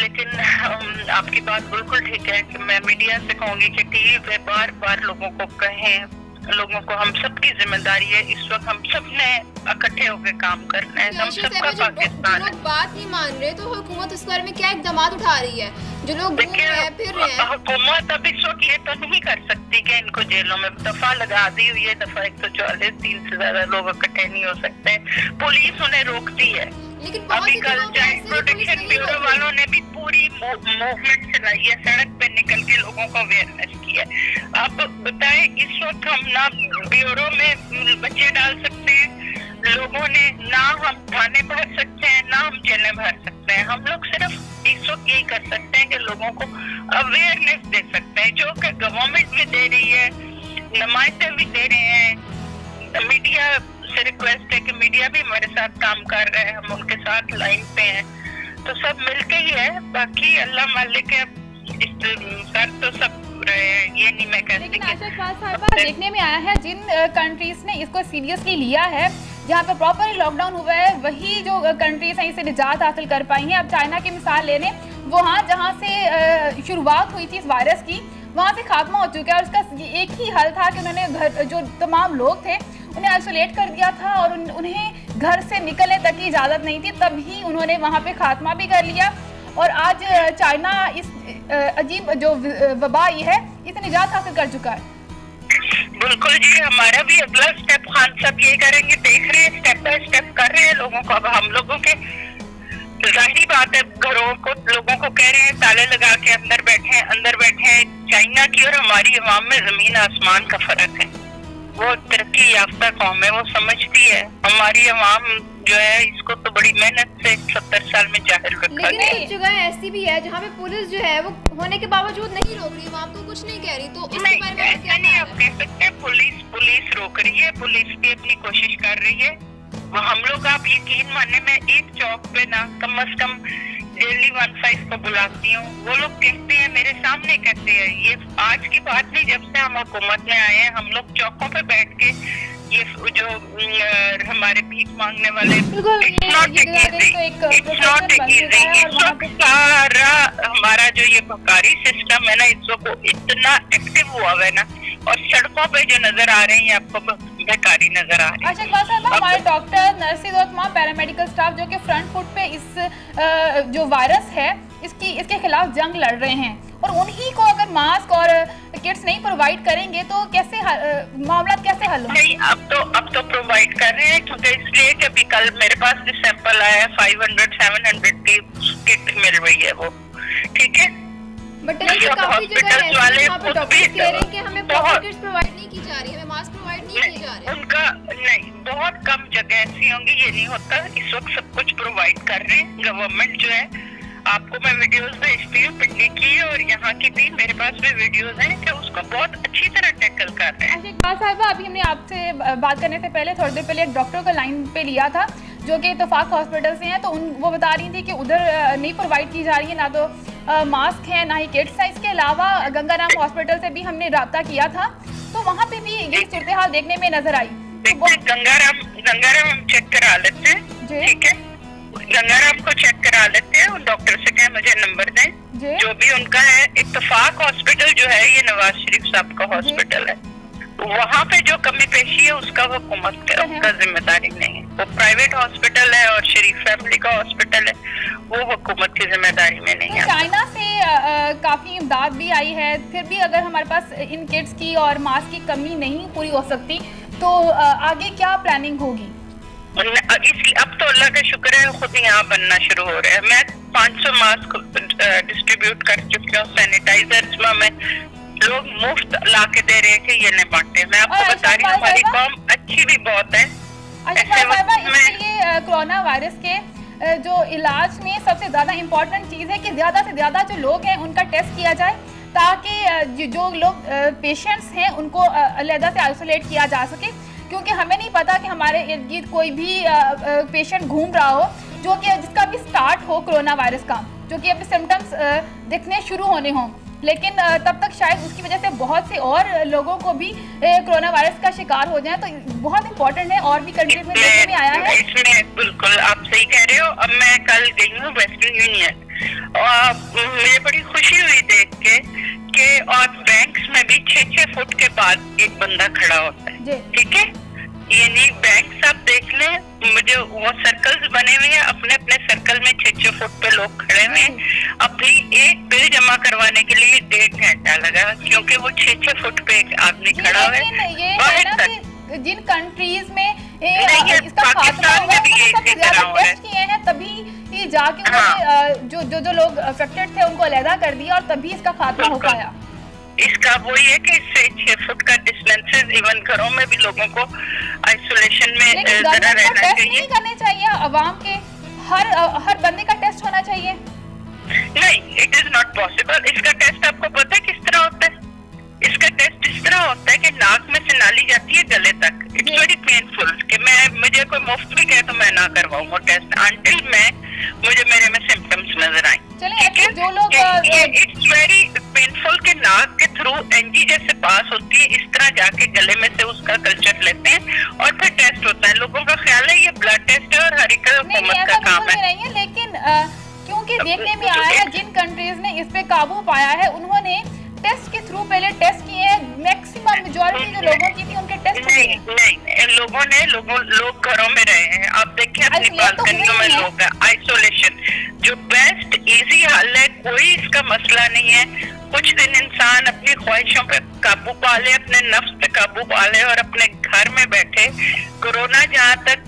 लेकिन आपकी बात बिल्कुल ठीक है कि मैं मीडिया से कहूंगी कि टीवी पे बार बार लोगों को कहें, लोगों को हम सबकी जिम्मेदारी है। इस वक्त हम सब ने इकट्ठे होकर काम करना है, हम सबका पाकिस्तान है। लोग बात नहीं मान रहे तो हुकूमत उस बारे में क्या इकदाम उठा रही है? जो लोग घूम रहे हैं फिर रहे हैं, हुकूमत अब इस वक्त ये तो नहीं कर सकती कि इनको जेलों में दफा लगा दी हुई है, दफा 144, 3 से ज्यादा लोग इकट्ठे नहीं हो सकते। पुलिस उन्हें रोकती है। लेकिन अभी कल चाइल्ड प्रोटेक्शन ब्यूरो वालों ने भी पूरी मूवमेंट चलाई है, सड़क पे निकल के लोगों को अवेयरनेस किया है। अब बताएं, इस वक्त हम ना ब्यूरो में बच्चे डाल सकते हैं, लोगों ने ना हम थाने भर सकते हैं, ना हम जेलें भर सकते हैं। हम लोग सिर्फ इस वक्त यही कर सकते हैं कि लोगों को अवेयरनेस दे सकते हैं, जो कि गवर्नमेंट भी दे रही है, नुमाइंदे भी दे रहे हैं। मीडिया से रिक्वेस्ट है कि मीडिया भी हमारे साथ काम कर रहे हैं, हम उनके साथ लाइन पे हैं, तो सब मिलके ही है। बाकी अल्लाह मालिक है, कर तो सब रहे हैं, ये नहीं मैं कहती। लेकिन आशा इकबाल साहिबा, देखने में आया है जिन कंट्रीज ने इसको सीरियसली लिया है, जहाँ पे प्रॉपर लॉकडाउन हुआ है, वही जो कंट्रीज हैं इसे निजात हासिल कर पाई हैं। अब चाइना की मिसाल ले लें, वहाँ जहाँ से शुरुआत हुई थी इस वायरस की, वहाँ से खात्मा हो चुका है। और उसका एक ही हल था कि उन्होंने जो तमाम लोग थे उन्हें आइसोलेट कर दिया था और उन्हें घर से निकलने तक की इजाज़त नहीं थी, तभी उन्होंने वहाँ पे खात्मा भी कर लिया। और आज चाइना इस अजीब जो वबा है इसे निजात हासिल कर चुका है। बिल्कुल जी, हमारा भी अगला स्टेप खान साहब ये करेंगे, देख रहे हैं, स्टेप बाय स्टेप कर रहे हैं लोगों को। अब हम लोगों के जाहिर बात है, घरों को लोगों को कह रहे हैं ताले लगा के अंदर बैठे हैं। चाइना की और हमारी अवाम में जमीन आसमान का फर्क है। वो तरक्की याफ्ता कौम है, वो समझती है। हमारी अवाम जो है इसको तो बड़ी मेहनत से 70 साल में जाहिर रखा गया। लेकिन कुछ जगह ऐसी भी है जहाँ पे पुलिस जो है वो होने के बावजूद नहीं रोक रही, वहाँ को कुछ नहीं कह रही, तो इसके बारे में ऐसा नहीं आप कह सकते। पुलिस रोक रही है, पुलिस भी अपनी कोशिश कर रही है। हम लोग, आप यकीन माने, मैं एक चौक पे ना कम से कम डेली 15 को बुलाती हूँ, वो लोग कहते हैं मेरे सामने करते हैं। ये आज की बात नहीं, जब से हम हुकूमत में आए हैं हम लोग चौकों पे बैठ के ये जो हमारे भीख मांगने वाले, इट्स नॉट इजी। इस वक्त सारा हमारा जो ये बकारी सिस्टम है ना, इस वक्त इतना एक्टिव हुआ है ना, और सड़कों पे जो नजर आ रहे हैं आपको बेकारी नजर आ रही है। अच्छा इकबाल साहब, हमारे डॉक्टर, नर्सेज और तमाम पैरामेडिकल स्टाफ जो कि फ्रंट फुट पे इस जो वायरस है इसके खिलाफ जंग लड़ रहे हैं, और उन्हीं को अगर मास्क और किट्स नहीं प्रोवाइड करेंगे तो कैसे मामला कैसे हल होंगे? नहीं, अब तो प्रोवाइड कर रहे हैं, क्योंकि इसलिए कि अभी कल मेरे पास जो सैंपल आया है 500-700 की किट मिल रही है वो, ठीक है। बट काफी जगह है वहाँ पे डॉक्टर कह रहे हैं कि हमें प्रॉपर किट्स प्रोवाइड नहीं की जा रही है, हमें मास्क प्रोवाइड नहीं किए जा रहे। उनका नहीं, बहुत कम जगह ऐसी होंगी, ये नहीं होता। इस वक्त सब कुछ प्रोवाइड कर रहे हैं गवर्नमेंट जो है। आपको मैं वीडियोस भेजती हूँ पिंडी की, और यहाँ की भी मेरे पास भी वीडियोस हैं कि उसको बहुत अच्छी तरह टैकल कर रहे हैं। अच्छा इकबाल साहिबा, अभी हमने आपसे बात करने से पहले थोड़ी देर पहले एक डॉक्टर को लाइन पे लिया था जो कि इत्तेफाक हॉस्पिटल से हैं, तो वो बता रही थी कि उधर नहीं प्रोवाइड की जा रही है, ना तो मास्क है ना ही किट्स है। इसके अलावा गंगाराम हॉस्पिटल से भी हमने रब्ता किया था, तो वहाँ पे भी ये सूरत हाल देखने में नजर आई। गंगाराम हम चेक करा लेते हैं, ठीक है, गंगाराम को चेक करा लेते हैं, उन डॉक्टर से कहें मुझे नंबर दें जो भी उनका है। इत्तेफाक हॉस्पिटल जो है ये नवाज शरीफ साहब का हॉस्पिटल है, वहाँ पे जो कमी पेशी है उसका वो हुकूमत का जिम्मेदारी नहीं है, वो प्राइवेट हॉस्पिटल है, और शरीफ फैमिली का हॉस्पिटल है, वो हुकूमत की जिम्मेदारी में नहीं है। चाइना से काफी इमदाद भी आई है, फिर भी अगर हमारे पास इन किट्स की और मास्क की कमी नहीं पूरी हो सकती तो आगे क्या प्लानिंग होगी? अब तो अल्लाह का शुक्र है खुद यहाँ बनना शुरू हो रहा है। मैं 500 मास्क डिस्ट्रीब्यूट कर चुकी हूँ, सैनिटाइजर्स में लोग मुफ्त ला के दे रहे हैं कि ये नहीं बांटे। मैं आपको बता रही हूँ हमारी कौम अच्छी भी बहुत है। इसलिए कोरोना वायरस के जो इलाज में सबसे ज्यादा इम्पोर्टेंट चीज है कि ज्यादा से ज्यादा जो लोग हैं उनका टेस्ट किया जाए, ताकि जो लोग पेशेंट्स हैं उनको अलग से आइसोलेट किया जा सके, क्योंकि हमें नहीं पता कि हमारे इर्द गिर्द कोई भी पेशेंट घूम रहा हो जो कि जिसका भी स्टार्ट हो कोरोना वायरस का, जो कि अभी सिम्टम्स दिखने शुरू होने हों, लेकिन तब तक शायद उसकी वजह से बहुत से और लोगों को भी कोरोना वायरस का शिकार हो जाए। तो बहुत इंपॉर्टेंट है, और भी कंट्रीज में देखने में आया है। इसमें बिल्कुल आप सही कह रहे हो। अब मैं कल गई हूँ वेस्टर्न यूनियन, और मुझे बड़ी खुशी हुई देख के और बैंक्स में भी 6-6 फुट के बाद एक बंदा खड़ा होता है, ठीक है। ये नहीं, बैंक आप देख लें, मुझे वो सर्कल्स बने हुए हैं, अपने अपने सर्कल में 6-6 फुट पे लोग खड़े हुए हैं। अभी एक बिल जमा करवाने के लिए 1.5 घंटा लगा, क्योंकि वो 6-6 फुट पे एक आदमी खड़ा हुआ है। जिन कंट्रीज में इसका खात्मा हुआ है, सबसे ज्यादा टेस्ट किए हैं, तभी जाके उन्होंने जो लोग अफेक्टेड थे उनको अलहदा कर दिया, और तभी इसका खात्मा हो पाया। इसका वही है कि इससे 6 फुट का डिस्टेंसेस, इवन घरों में भी लोगों को आइसोलेशन में जरा रहना चाहिए। नहीं करने चाहिए अवाम के, हर बंदे का टेस्ट होना चाहिए। नहीं, इट इज नॉट पॉसिबल। इसका टेस्ट आपको पता है किस तरह होता है? इसका टेस्ट इस तरह होता है कि नाक में से नाली जाती है गले तक। इट्स वेरी पेनफुल कि मुझे कोई मुफ्त भी कहे तो मैं ना करवाऊंगा टेस्ट अंटिल मुझे मेरे में सिम्टम्स नजर आए। चलिए, जो लोग इट्स वेरी पेनफुल के नाक के थ्रू एनजी जैसे पास होती है, इस तरह जाके गले में से उसका कल्चर लेते हैं और फिर टेस्ट होता है। लोगों का ख्याल है ये ब्लड टेस्ट है और हर एक हुकूमत का काम है। नहीं है, लेकिन क्योंकि देखने में आया है जिन कंट्रीज ने इस पे काबू पाया है उन्होंने टेस्ट के थ्रू पहले टेस्ट किए हैं। मैक्सिमम मेजॉरिटी जो लोगों की थी उनके टेस्ट नहीं लोग घरों में रहे हैं। आप देखिए अपनी बालकनियों में लोग हैं। आइसोलेशन जो बेस्ट इजी हल है, कोई इसका मसला नहीं है। कुछ दिन इंसान अपनी ख्वाहिशों पे काबू पा ले, अपने नफ्स पे काबू पा ले और अपने घर में बैठे। कोरोना जहाँ तक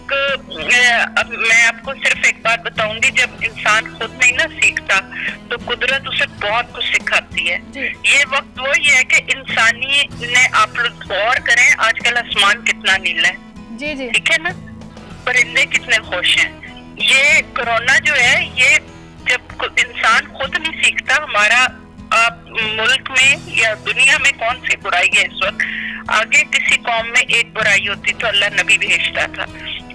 अब मैं आपको सिर्फ एक बात बताऊंगी, जब इंसान खुद नहीं ना सीखता तो कुदरत उसे बहुत कुछ सिखाती है। ये वक्त वो ये है कि इंसानी ने आप लोग गौर करें, आजकल आसमान कितना नीला है, जी जी, ठीक है ना, परिंदे कितने खुश हैं। ये कोरोना जो है, ये जब इंसान खुद नहीं सीखता, हमारा मुल्क में या दुनिया में कौन सी बुराई है इस वक्त, आगे किसी कौम में एक बुराई होती तो अल्लाह नबी भेजता था।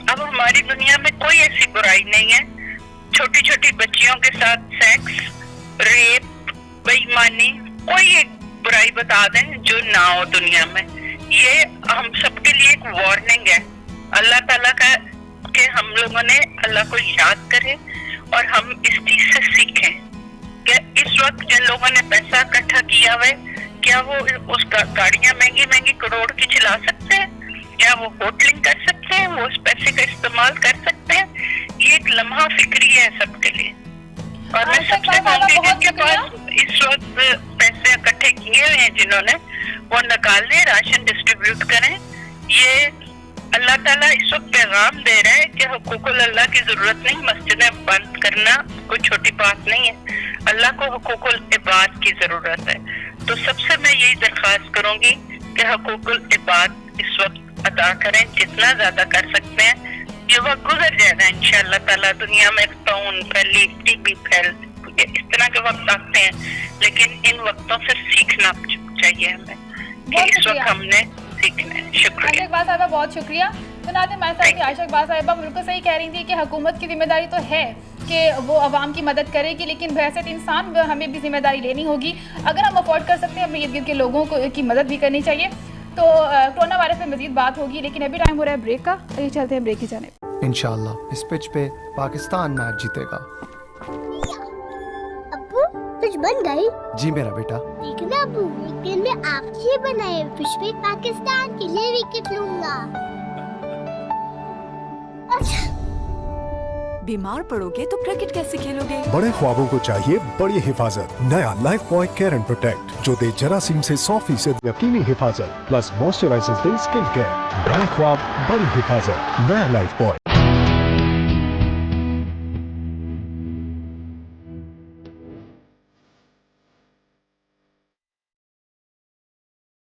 अब हमारी दुनिया में कोई ऐसी बुराई नहीं है। छोटी छोटी बच्चियों के साथ सेक्स, रेप, बेईमानी, कोई एक बुराई बता दें जो ना हो दुनिया में। ये हम सबके लिए एक वार्निंग है अल्लाह ताला का कि हम लोगों ने अल्लाह को याद करें और हम इस चीज से सीखें कि इस वक्त जिन लोगों ने पैसा इकट्ठा किया हुआ है, क्या वो उस गाड़ियां महंगी महंगी करोड़ की चला सकते हैं? क्या वो होटलिंग कर सकते हैं? वो उस पैसे का इस्तेमाल कर सकते हैं? ये एक लम्हा फिक्री है सबके लिए। और मैं सबसे कहूँगी जिनके पास इस वक्त पैसे इकट्ठे किए हुए हैं जिन्होंने, वो निकालें, राशन डिस्ट्रीब्यूट करें। ये अल्लाह ताला इस वक्त पैगाम दे रहा है कि हुकूकुल अल्लाह की जरूरत नहीं, मस्जिदें बंद करना कोई छोटी बात नहीं है। अल्लाह को हुकूकुल इबाद की जरूरत है। तो सबसे मैं यही दरख्वास्त करूंगी कि हुकूकुल इबाद इस वक्त अदा करें, जितना ज्यादा कर सकते हैं। ये वक्त गुजर जाएगा इंशाअल्लाह ताला। दुनिया में ताउन फैली, टीबी फैल, इस तरह के वक्त आते हैं, लेकिन इन वक्तों से सीखना चाहिए हमें कि इस वक्त हमने सीखना है। शुक्रिया आयशा इकबाल साहिबा, बहुत शुक्रिया। तो नाज़रीन, हमारे साथ भी आयशा इकबाल साहिबा बिल्कुल सही कह रही थी कि हुकूमत की जिम्मेदारी तो है कि वो आवाम की मदद करेगी, लेकिन वैसे इंसान हमें भी जिम्मेदारी लेनी होगी। अगर हम अफोर्ड कर सकते हैं अपने इर्द गिर्द के लोगों को की मदद भी करनी चाहिए। तो कोरोना वायरस पे मजीद बात होगी, लेकिन अभी टाइम हो रहा है ब्रेक का। आइए चलते हैं ब्रेक की जानिब। इंशाल्लाह इस पिच पे पाकिस्तान मैच जीतेगा। अब्बू पिच बन गई? जी मेरा बेटा। लेकिन अब्बू, एक दिन में आपके बनाए पिच पे पाकिस्तान के लिए विकेट लूंगा। अच्छा, बीमार पड़ोगे तो क्रिकेट कैसे खेलोगे? बड़े ख्वाबों को चाहिए बड़ी हिफाजत। नया life boy care and protect जो दे जरासीम से 100% यकीनी हिफाजत प्लस मॉइस्चराइजर्स दे स्किन केयर। बड़े ख्वाब, बड़ी हिफाजत, नया लाइफ बॉय।